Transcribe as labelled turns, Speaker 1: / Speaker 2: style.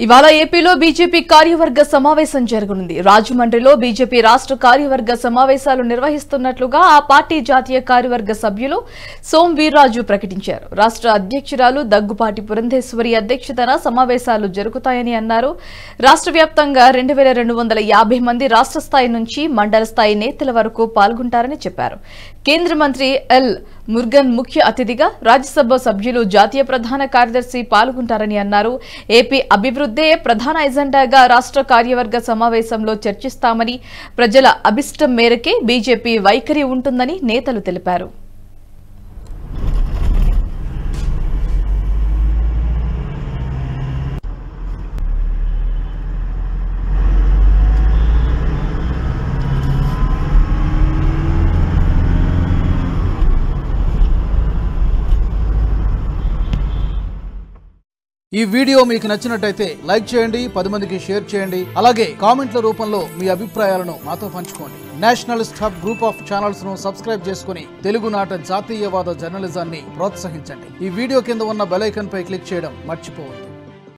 Speaker 1: ఇవాళ ఏపీలో బీజేపీ కార్యవర్గ సమావేశం జరగనుంది. రాజమండ్రిలో బీజేపీ రాష్ట్ర కార్యవర్గ సమావేశాలు నిర్వహిస్తున్నట్లుగా ఆ పార్టీ జాతీయ కార్యవర్గ సభ్యులు సోం వీర్రాజు ప్రకటించారు. రాష్ట్ర అధ్యక్షురాలు దగ్గుపాటి పురంధేశ్వరి అధ్యక్షతన సమావేశాలు జరుగుతాయని అన్నారు. రాష్ట్ర వ్యాప్తంగా 2250 మంది రాష్ట్ర స్థాయి నుంచి మండల స్థాయి నేతల వరకు పాల్గొంటారని చెప్పారు. కేంద్ర మంత్రి ఎల్ మురుగన్ ముఖ్య అతిథిగా, రాజ్యసభ సభ్యులు, జాతీయ ప్రధాన కార్యదర్శి పాల్గొంటారని అన్నారు. ఏపీ అభివృద్ధే ప్రధాన ఎజెండాగా రాష్ట్ర కార్యవర్గ సమావేశంలో చర్చిస్తామని, ప్రజల అభిష్టం మేరకే బీజేపీ వైఖరి ఉంటుందని నేతలు తెలిపారు.
Speaker 2: ఈ వీడియో మీకు నచ్చినట్టయితే లైక్ చేయండి, 10 మందికి షేర్ చేయండి. అలాగే కామెంట్ల రూపంలో మీ అభిప్రాయాలను మాతో పంచుకోండి. Nationalist hub group of channels ను సబ్స్క్రైబ్ చేసుకుని తెలుగునాట జాతీయవాద జర్నలిజాన్ని ప్రోత్సహించండి. ఈ వీడియో కింద ఉన్న బెల్ ఐకాన్ పై క్లిక్ చేయడం మర్చిపోవద్దు.